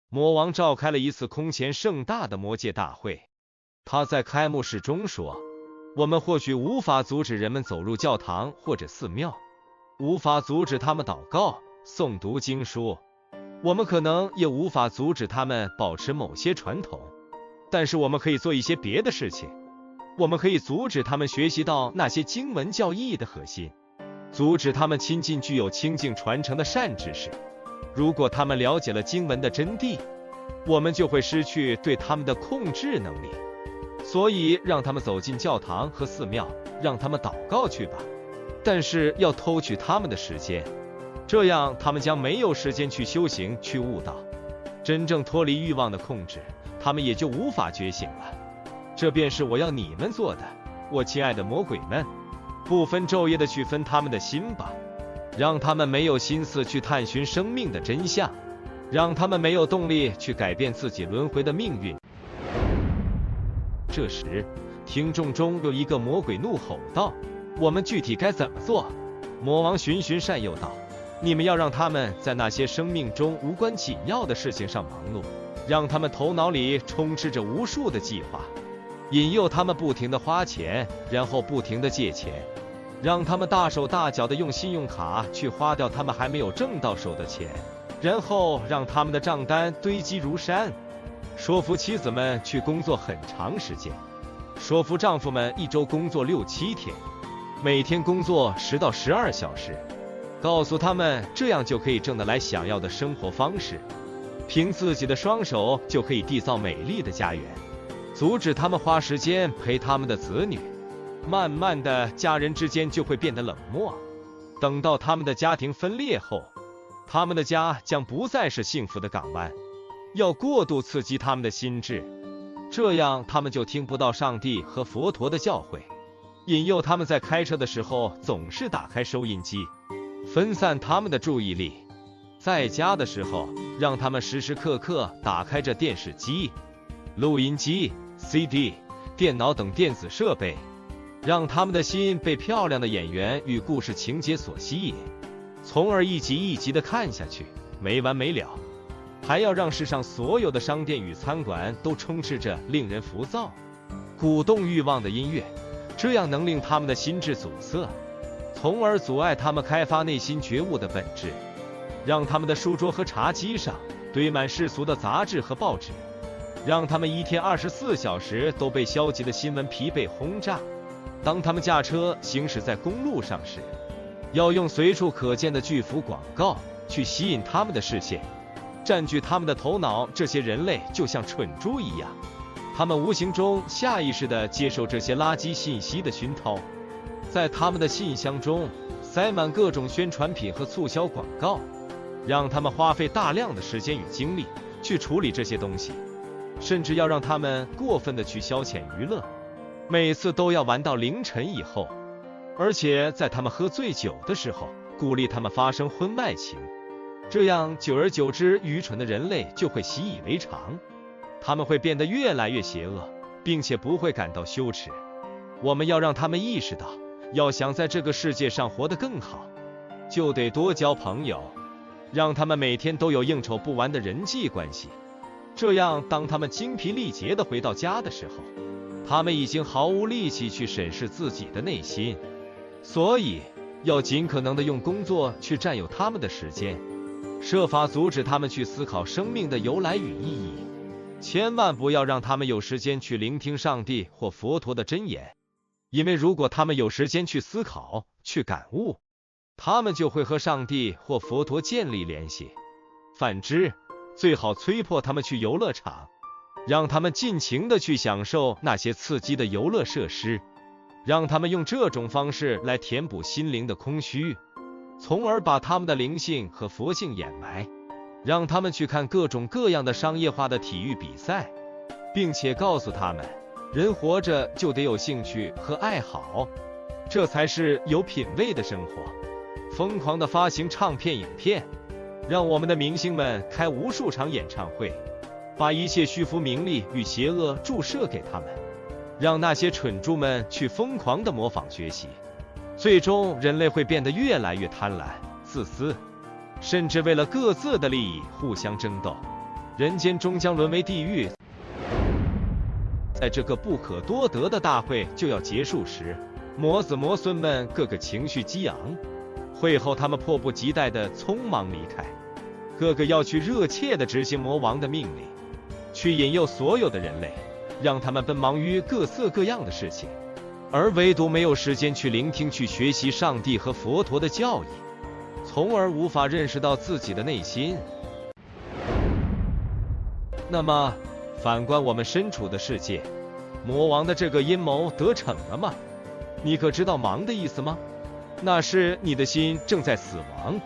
魔王召开了一次空前盛大的魔戒大会。他在开幕式中说，我们或许无法阻止人们走入教堂或者寺庙，无法阻止他们祷告、诵读经书，我们可能也无法阻止他们保持某些传统，但是我们可以做一些别的事情。我们可以阻止他们学习到那些经文教义的核心，阻止他们亲近具有清净传承的善知识。如果他们了解了经文的真谛，我们就会失去对他们的控制能力。所以让他们走进教堂和寺庙，让他们祷告去吧，但是要偷取他们的时间，这样他们将没有时间去修行、去悟道，真正脱离欲望的控制，他们也就无法觉醒了。这便是我要你们做的，我亲爱的魔鬼们，不分昼夜的去分他们的心吧，让他们没有心思去探寻生命的真相，让他们没有动力去改变自己轮回的命运。这时，听众中有一个魔鬼怒吼道：“我们具体该怎么做？”魔王循循善诱道：“你们要让他们在那些生命中无关紧要的事情上忙碌，让他们头脑里充斥着无数的计划，引诱他们不停地花钱，然后不停地借钱，让他们大手大脚地用信用卡去花掉他们还没有挣到手的钱，然后让他们的账单堆积如山。说服妻子们去工作很长时间，说服丈夫们一周工作6、7天，每天工作10到12小时，告诉他们这样就可以挣得来想要的生活方式，凭自己的双手就可以缔造美丽的家园，阻止他们花时间陪他们的子女。慢慢的，家人之间就会变得冷漠，等到他们的家庭分裂后，他们的家将不再是幸福的港湾。要过度刺激他们的心智，这样他们就听不到上帝和佛陀的教诲，引诱他们在开车的时候总是打开收音机，分散他们的注意力。在家的时候，让他们时时刻刻打开着电视机、录音机、CD、电脑等电子设备，让他们的心被漂亮的演员与故事情节所吸引，从而一集一集地看下去，没完没了。还要让世上所有的商店与餐馆都充斥着令人浮躁、鼓动欲望的音乐，这样能令他们的心智阻塞，从而阻碍他们开发内心觉悟的本质。让他们的书桌和茶几上堆满世俗的杂志和报纸，让他们一天24小时都被消极的新闻疲惫轰炸。当他们驾车行驶在公路上时，要用随处可见的巨幅广告去吸引他们的视线，占据他们的头脑。这些人类就像蠢猪一样，他们无形中下意识地接受这些垃圾信息的熏陶，在他们的信箱中塞满各种宣传品和促销广告，让他们花费大量的时间与精力去处理这些东西，甚至要让他们过分地去消遣娱乐，每次都要玩到凌晨以后，而且在他们喝醉酒的时候鼓励他们发生婚外情。这样久而久之，愚蠢的人类就会习以为常，他们会变得越来越邪恶，并且不会感到羞耻。我们要让他们意识到，要想在这个世界上活得更好，就得多交朋友，让他们每天都有应酬不完的人际关系。这样当他们精疲力竭地回到家的时候，他们已经毫无力气去审视自己的内心。所以要尽可能地用工作去占有他们的时间，设法阻止他们去思考生命的由来与意义，千万不要让他们有时间去聆听上帝或佛陀的箴言，因为如果他们有时间去思考、去感悟，他们就会和上帝或佛陀建立联系。反之，最好催迫他们去游乐场，让他们尽情地去享受那些刺激的游乐设施，让他们用这种方式来填补心灵的空虚，从而把他们的灵性和佛性掩埋。让他们去看各种各样的商业化的体育比赛，并且告诉他们，人活着就得有兴趣和爱好，这才是有品位的生活。疯狂地发行唱片影片，让我们的明星们开无数场演唱会，把一切虚浮名利与邪恶注射给他们，让那些蠢猪们去疯狂地模仿学习。最终人类会变得越来越贪婪、自私，甚至为了各自的利益互相争斗。人间终将沦为地狱。在这个不可多得的大会就要结束时，魔子魔孙们个个情绪激昂。会后，他们迫不及待地匆忙离开，个个要去热切地执行魔王的命令，去引诱所有的人类，让他们奔忙于各色各样的事情，而唯独没有时间去聆听、去学习上帝和佛陀的教义，从而无法认识到自己的内心。那么，反观我们身处的世界，魔王的这个阴谋得逞了吗？你可知道"忙"的意思吗？那是你的心正在死亡，